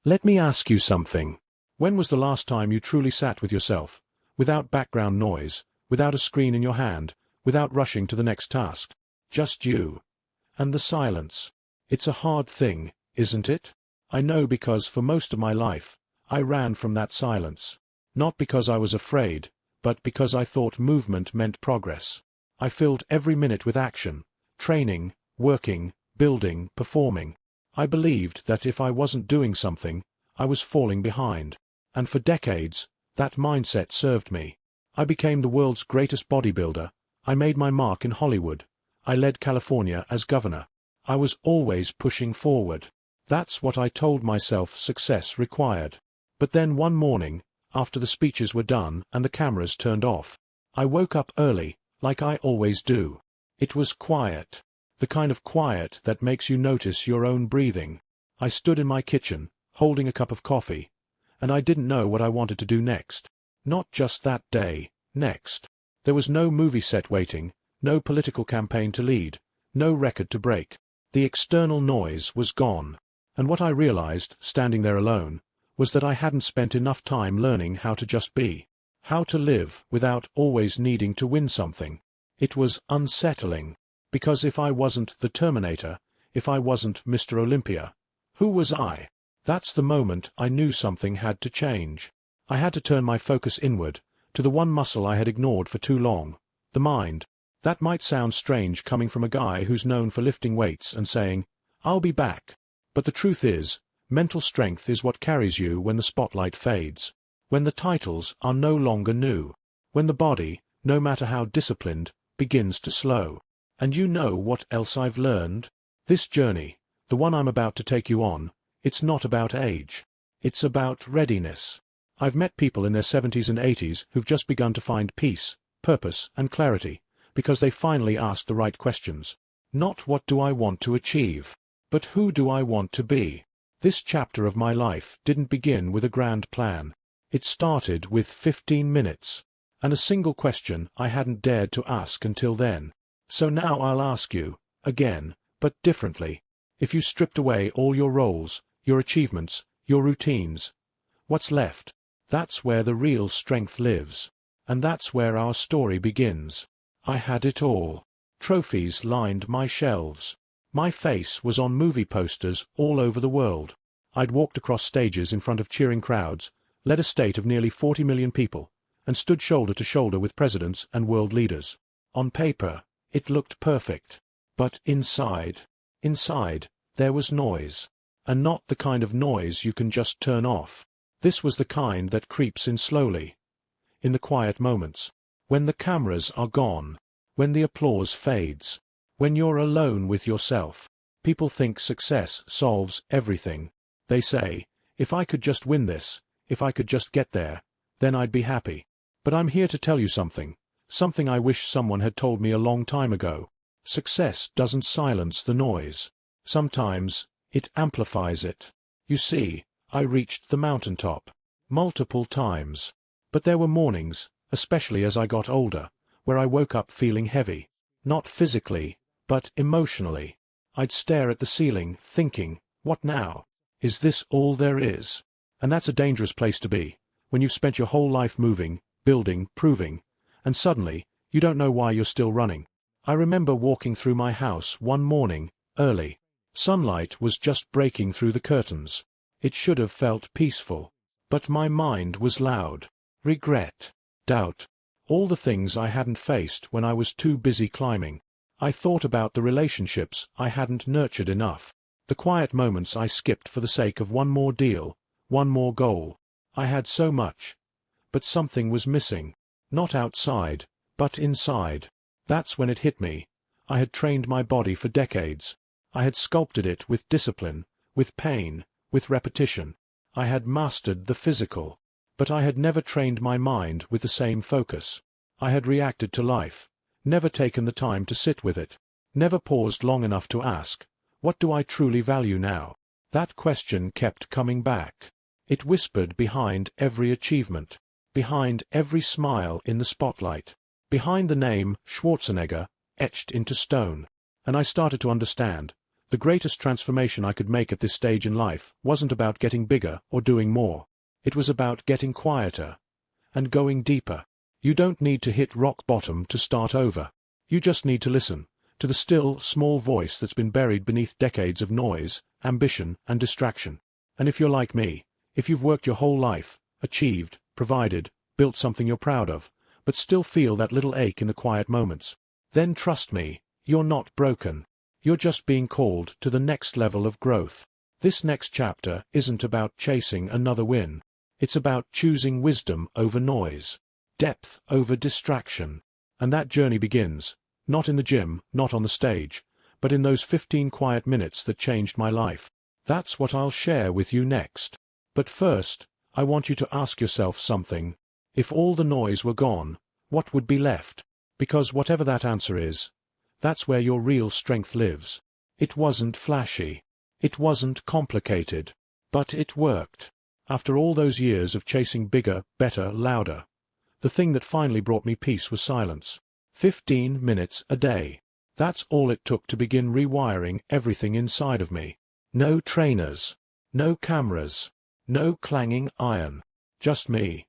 Let me ask you something. When was the last time you truly sat with yourself, without background noise, without a screen in your hand, without rushing to the next task? Just you. And the silence. It's a hard thing, isn't it? I know, because for most of my life, I ran from that silence. Not because I was afraid, but because I thought movement meant progress. I filled every minute with action, training, working, building, performing. I believed that if I wasn't doing something, I was falling behind. And for decades, that mindset served me. I became the world's greatest bodybuilder. I made my mark in Hollywood. I led California as governor. I was always pushing forward. That's what I told myself success required. But then one morning, after the speeches were done and the cameras turned off, I woke up early, like I always do. It was quiet. The kind of quiet that makes you notice your own breathing. I stood in my kitchen, holding a cup of coffee, and I didn't know what I wanted to do next. Not just that day, next. There was no movie set waiting, no political campaign to lead, no record to break. The external noise was gone. And what I realized, standing there alone, was that I hadn't spent enough time learning how to just be. How to live without always needing to win something. It was unsettling. Because if I wasn't the Terminator, if I wasn't Mr. Olympia, who was I? That's the moment I knew something had to change. I had to turn my focus inward, to the one muscle I had ignored for too long, the mind. That might sound strange coming from a guy who's known for lifting weights and saying, "I'll be back." But the truth is, mental strength is what carries you when the spotlight fades, when the titles are no longer new, when the body, no matter how disciplined, begins to slow. And you know what else I've learned? This journey, the one I'm about to take you on, it's not about age. It's about readiness. I've met people in their 70s and 80s who've just begun to find peace, purpose, and clarity, because they finally asked the right questions. Not what do I want to achieve, but who do I want to be? This chapter of my life didn't begin with a grand plan. It started with 15 minutes, and a single question I hadn't dared to ask until then. So now I'll ask you, again, but differently. If you stripped away all your roles, your achievements, your routines, what's left? That's where the real strength lives. And that's where our story begins. I had it all. Trophies lined my shelves. My face was on movie posters all over the world. I'd walked across stages in front of cheering crowds, led a state of nearly 40 million people, and stood shoulder to shoulder with presidents and world leaders. On paper, it looked perfect. But inside, there was noise. And not the kind of noise you can just turn off. This was the kind that creeps in slowly. In the quiet moments. When the cameras are gone. When the applause fades. When you're alone with yourself. People think success solves everything. They say, if I could just win this, if I could just get there, then I'd be happy. But I'm here to tell you something. Something I wish someone had told me a long time ago. Success doesn't silence the noise. Sometimes, it amplifies it. You see, I reached the mountaintop. Multiple times. But there were mornings, especially as I got older, where I woke up feeling heavy. Not physically, but emotionally. I'd stare at the ceiling, thinking, what now? Is this all there is? And that's a dangerous place to be, when you've spent your whole life moving, building, proving, and suddenly, you don't know why you're still running. I remember walking through my house one morning, early. Sunlight was just breaking through the curtains. It should have felt peaceful. But my mind was loud. Regret. Doubt. All the things I hadn't faced when I was too busy climbing. I thought about the relationships I hadn't nurtured enough. The quiet moments I skipped for the sake of one more deal, one more goal. I had so much. But something was missing. Not outside, but inside. That's when it hit me. I had trained my body for decades. I had sculpted it with discipline, with pain, with repetition. I had mastered the physical. But I had never trained my mind with the same focus. I had reacted to life, never taken the time to sit with it, never paused long enough to ask, what do I truly value now? That question kept coming back. It whispered behind every achievement, behind every smile in the spotlight, behind the name Schwarzenegger etched into stone. And I started to understand. The The greatest transformation I could make at this stage in life wasn't about getting bigger or doing more. It was about getting quieter and going deeper. You don't need to hit rock bottom to start over. You just need to listen to the still, small voice that's been buried beneath decades of noise, ambition, and distraction. And if you're like me, if you've worked your whole life, achieved, provided, built something you're proud of, but still feel that little ache in the quiet moments, then trust me, you're not broken. You're just being called to the next level of growth. This next chapter isn't about chasing another win. It's about choosing wisdom over noise, depth over distraction. And that journey begins, not in the gym, not on the stage, but in those 15 quiet minutes that changed my life. That's what I'll share with you next. But first, I want you to ask yourself something. If all the noise were gone, what would be left? Because whatever that answer is, that's where your real strength lives. It wasn't flashy. It wasn't complicated. But it worked. After all those years of chasing bigger, better, louder, the thing that finally brought me peace was silence. 15 minutes a day. That's all it took to begin rewiring everything inside of me. No trainers. No cameras. No clanging iron. Just me.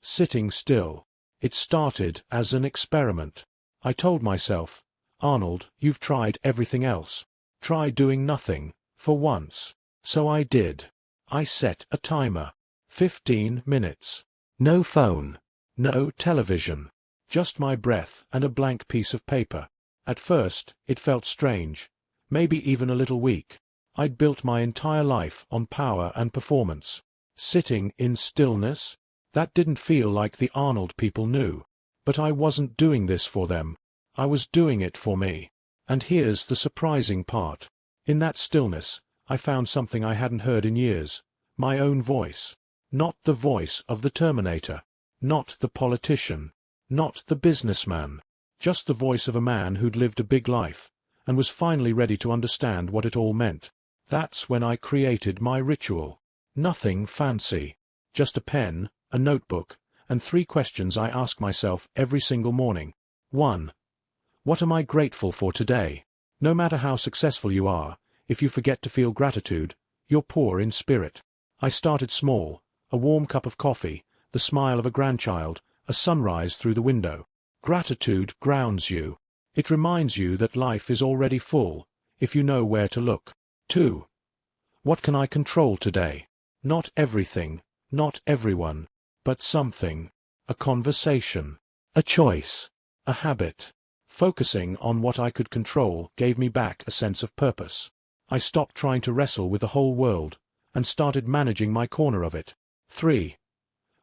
Sitting still. It started as an experiment. I told myself, Arnold, you've tried everything else. Try doing nothing, for once. So I did. I set a timer. 15 minutes. No phone. No television. Just my breath and a blank piece of paper. At first, it felt strange. Maybe even a little weak. I'd built my entire life on power and performance. Sitting in stillness? That didn't feel like the Arnold people knew. But I wasn't doing this for them. I was doing it for me. And here's the surprising part. In that stillness, I found something I hadn't heard in years. My own voice. Not the voice of the Terminator. Not the politician. Not the businessman. Just the voice of a man who'd lived a big life, and was finally ready to understand what it all meant. That's when I created my ritual. Nothing fancy. Just a pen, a notebook, and 3 questions I ask myself every single morning. 1. What am I grateful for today? No matter how successful you are, if you forget to feel gratitude, you're poor in spirit. I started small. A warm cup of coffee, the smile of a grandchild, a sunrise through the window. Gratitude grounds you. It reminds you that life is already full, if you know where to look. 2. What can I control today? Not everything, not everyone, but something. A conversation. A choice. A habit. Focusing on what I could control gave me back a sense of purpose. I stopped trying to wrestle with the whole world, and started managing my corner of it. 3.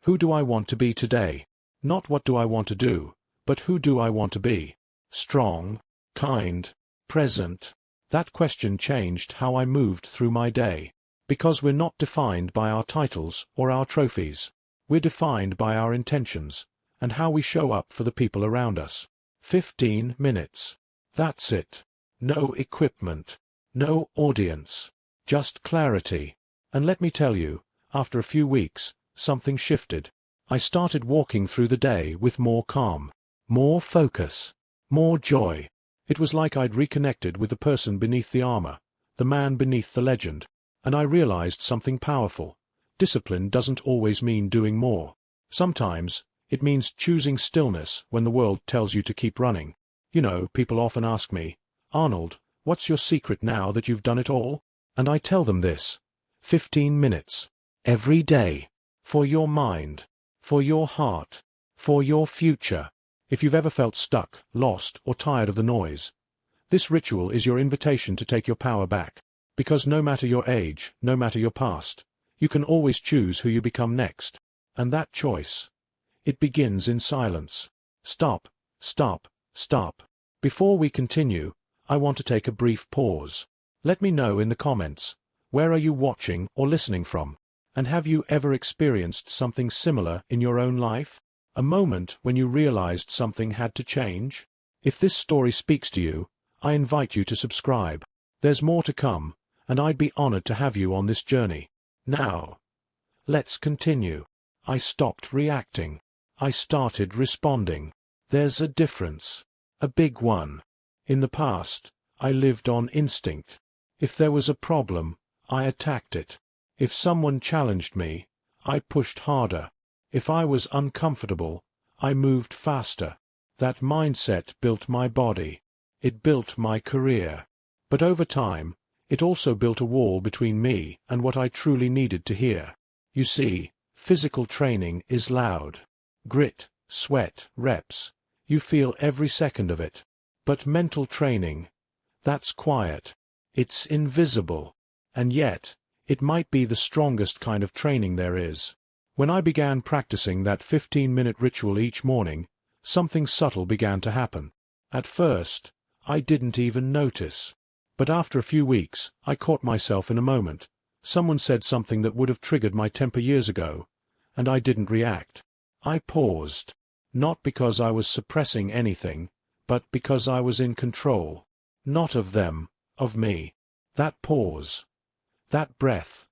Who do I want to be today? Not what do I want to do, but who do I want to be? Strong, kind, present. That question changed how I moved through my day. Because we're not defined by our titles or our trophies. We're defined by our intentions, and how we show up for the people around us. 15 minutes. That's it. No equipment. No audience. Just clarity. And let me tell you, after a few weeks, something shifted. I started walking through the day with more calm, more focus, more joy. It was like I'd reconnected with the person beneath the armor, the man beneath the legend, and I realized something powerful. Discipline doesn't always mean doing more. Sometimes, it means choosing stillness when the world tells you to keep running. You know, people often ask me, Arnold, what's your secret now that you've done it all? And I tell them this. 15 minutes. Every day. For your mind. For your heart. For your future. If you've ever felt stuck, lost, or tired of the noise, this ritual is your invitation to take your power back. Because no matter your age, no matter your past, you can always choose who you become next. And that choice, it begins in silence. Stop, stop, stop. Before we continue, I want to take a brief pause. Let me know in the comments, where are you watching or listening from? And have you ever experienced something similar in your own life? A moment when you realized something had to change? If this story speaks to you, I invite you to subscribe. There's more to come, and I'd be honored to have you on this journey. Now, let's continue. I stopped reacting. I started responding. There's a difference. A big one. In the past, I lived on instinct. If there was a problem, I attacked it. If someone challenged me, I pushed harder. If I was uncomfortable, I moved faster. That mindset built my body. It built my career. But over time, it also built a wall between me and what I truly needed to hear. You see, physical training is loud. Grit, sweat, reps. You feel every second of it. But mental training, that's quiet. It's invisible. And yet, it might be the strongest kind of training there is. When I began practicing that 15-minute ritual each morning, something subtle began to happen. At first, I didn't even notice. But after a few weeks, I caught myself in a moment. Someone said something that would have triggered my temper years ago, and I didn't react. I paused. Not because I was suppressing anything, but because I was in control. Not of them, of me. That pause. That breath.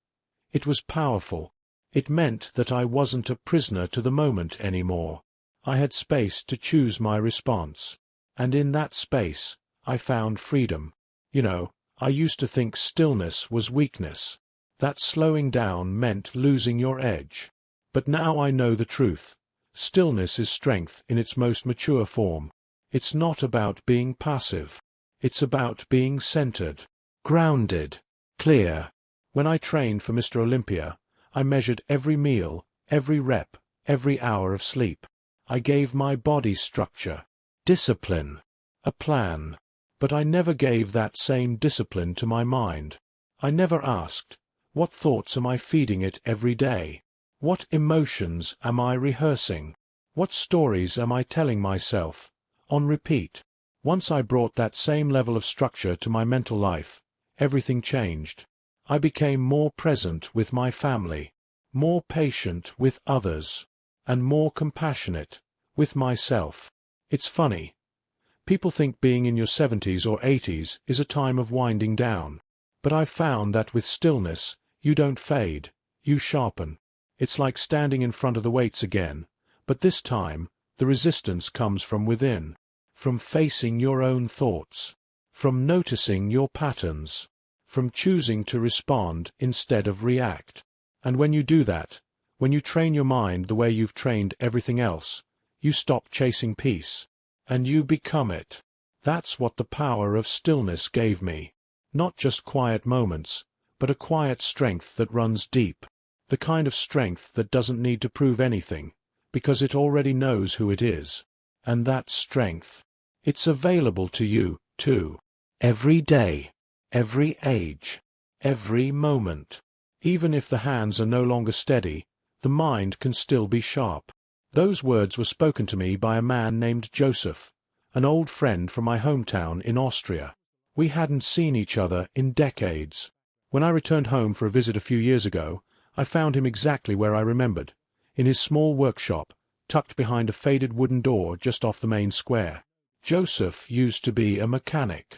It was powerful. It meant that I wasn't a prisoner to the moment anymore. I had space to choose my response. And in that space, I found freedom. You know, I used to think stillness was weakness. That slowing down meant losing your edge. But now I know the truth. Stillness is strength in its most mature form. It's not about being passive. It's about being centered, grounded, clear. When I trained for Mr. Olympia, I measured every meal, every rep, every hour of sleep. I gave my body structure, discipline, a plan. But I never gave that same discipline to my mind. I never asked, what thoughts am I feeding it every day? What emotions am I rehearsing? What stories am I telling myself? On repeat. Once I brought that same level of structure to my mental life, everything changed. I became more present with my family, more patient with others, and more compassionate with myself. It's funny. People think being in your 70s or 80s is a time of winding down. But I've found that with stillness, you don't fade, you sharpen. It's like standing in front of the weights again, but this time, the resistance comes from within, from facing your own thoughts, from noticing your patterns, from choosing to respond instead of react. And when you do that, when you train your mind the way you've trained everything else, you stop chasing peace, and you become it. That's what the power of stillness gave me. Not just quiet moments, but a quiet strength that runs deep. The kind of strength that doesn't need to prove anything, because it already knows who it is. And that strength, it's available to you, too. Every day, every age, every moment. Even if the hands are no longer steady, the mind can still be sharp. Those words were spoken to me by a man named Joseph, an old friend from my hometown in Austria. We hadn't seen each other in decades. When I returned home for a visit a few years ago, I found him exactly where I remembered, in his small workshop, tucked behind a faded wooden door just off the main square. Joseph used to be a mechanic.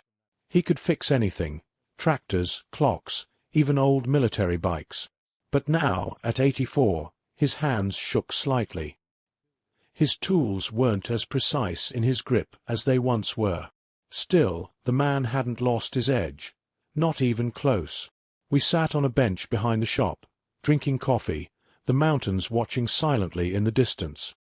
He could fix anything, tractors, clocks, even old military bikes. But now, at 84, his hands shook slightly. His tools weren't as precise in his grip as they once were. Still, the man hadn't lost his edge, not even close. We sat on a bench behind the shop, drinking coffee, the mountains watching silently in the distance.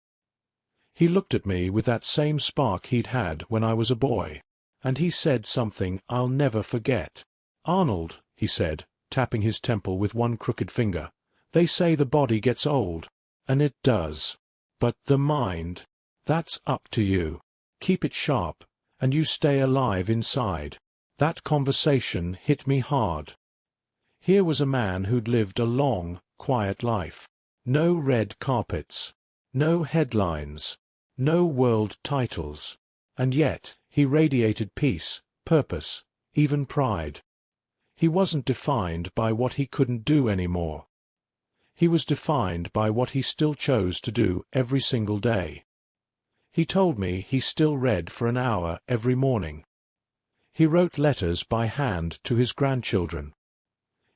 He looked at me with that same spark he'd had when I was a boy, and he said something I'll never forget. "Arnold," he said, tapping his temple with one crooked finger, "they say the body gets old, and it does. But the mind, that's up to you. Keep it sharp, and you stay alive inside." That conversation hit me hard. Here was a man who'd lived a long, quiet life. No red carpets, no headlines, no world titles. And yet, he radiated peace, purpose, even pride. He wasn't defined by what he couldn't do anymore. He was defined by what he still chose to do every single day. He told me he still read for an hour every morning. He wrote letters by hand to his grandchildren.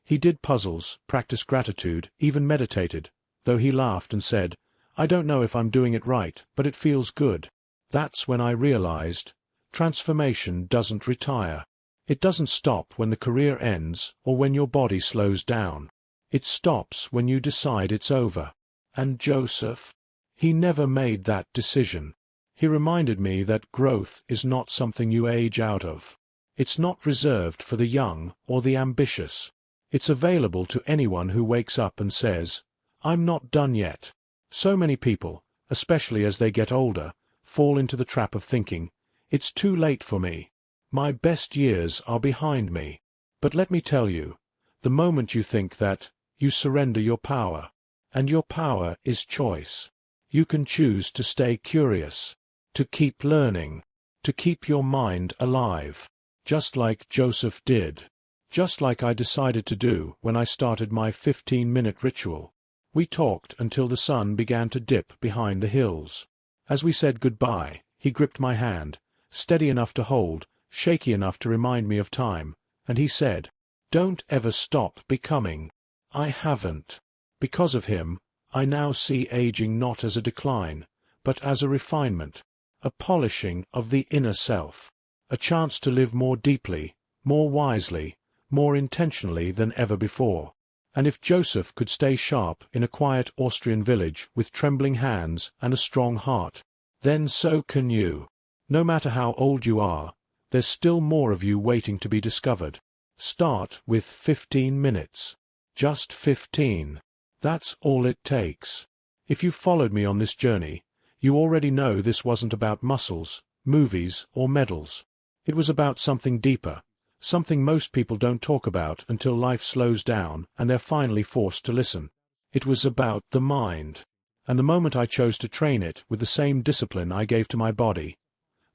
He did puzzles, practiced gratitude, even meditated, though he laughed and said, "I don't know if I'm doing it right, but it feels good." That's when I realized, transformation doesn't retire. It doesn't stop when the career ends or when your body slows down. It stops when you decide it's over. And Joseph? He never made that decision. He reminded me that growth is not something you age out of. It's not reserved for the young or the ambitious. It's available to anyone who wakes up and says, "I'm not done yet." So many people, especially as they get older, fall into the trap of thinking, "It's too late for me. My best years are behind me." But let me tell you, the moment you think that, you surrender your power. And your power is choice. You can choose to stay curious, to keep learning, to keep your mind alive, just like Joseph did, just like I decided to do when I started my 15-minute ritual. We talked until the sun began to dip behind the hills. As we said goodbye, he gripped my hand, steady enough to hold, shaky enough to remind me of time, and he said, "Don't ever stop becoming." I haven't. Because of him, I now see aging not as a decline, but as a refinement, a polishing of the inner self, a chance to live more deeply, more wisely, more intentionally than ever before. And if Joseph could stay sharp in a quiet Austrian village with trembling hands and a strong heart, then so can you. No matter how old you are, there's still more of you waiting to be discovered. Start with 15 minutes. Just 15. That's all it takes. If you followed me on this journey, you already know this wasn't about muscles, movies, or medals. It was about something deeper, something most people don't talk about until life slows down and they're finally forced to listen. It was about the mind. And the moment I chose to train it with the same discipline I gave to my body,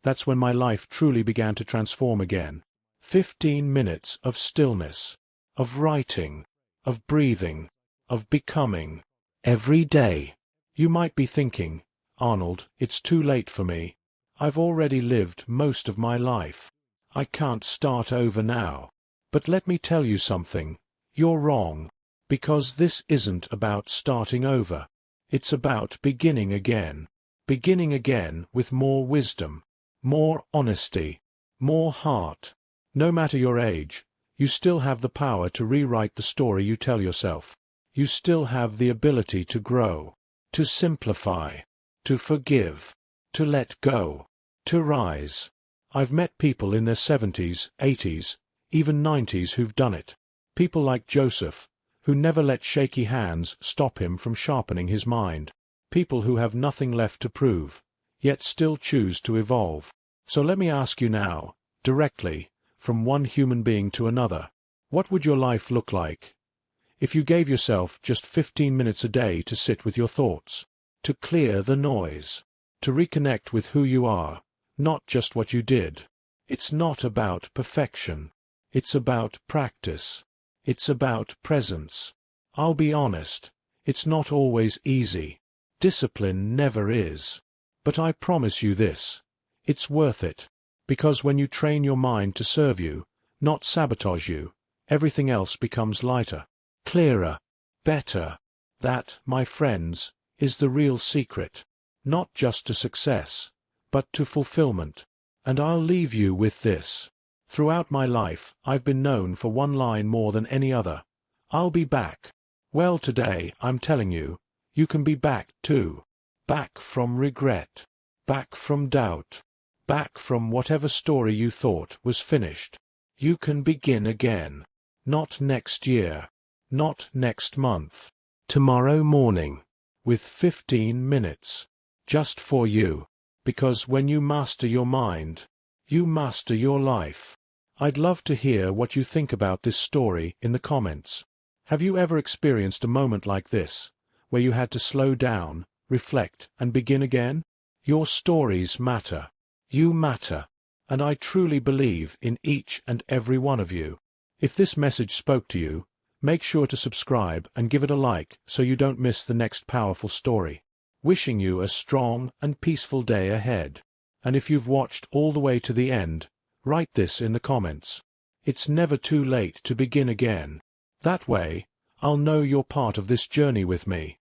that's when my life truly began to transform again. 15 minutes of stillness, of writing, of breathing, of becoming. Every day. You might be thinking, "Arnold, it's too late for me. I've already lived most of my life. I can't start over now." But let me tell you something. You're wrong. Because this isn't about starting over. It's about beginning again. Beginning again with more wisdom, more honesty, more heart. No matter your age, you still have the power to rewrite the story you tell yourself. You still have the ability to grow, to simplify, to forgive, to let go, to rise. I've met people in their 70s, 80s, even 90s who've done it. People like Joseph, who never let shaky hands stop him from sharpening his mind. People who have nothing left to prove, yet still choose to evolve. So let me ask you now, directly, from one human being to another, what would your life look like if you gave yourself just 15 minutes a day to sit with your thoughts, to clear the noise, to reconnect with who you are, not just what you did? It's not about perfection. It's about practice. It's about presence. I'll be honest, it's not always easy. Discipline never is. But I promise you this, it's worth it. Because when you train your mind to serve you, not sabotage you, everything else becomes lighter, clearer, better. That, my friends, is the real secret. Not just to success, but to fulfillment. And I'll leave you with this. Throughout my life, I've been known for one line more than any other. I'll be back. Well, today, I'm telling you, you can be back too. Back from regret. Back from doubt. Back from whatever story you thought was finished. You can begin again. Not next year. Not next month. Tomorrow morning. With 15 minutes. Just for you. Because when you master your mind, you master your life. I'd love to hear what you think about this story in the comments. Have you ever experienced a moment like this, where you had to slow down, reflect, and begin again? Your stories matter. You matter. And I truly believe in each and every one of you. If this message spoke to you, make sure to subscribe and give it a like so you don't miss the next powerful story. Wishing you a strong and peaceful day ahead. And if you've watched all the way to the end, write this in the comments. It's never too late to begin again. That way, I'll know you're part of this journey with me.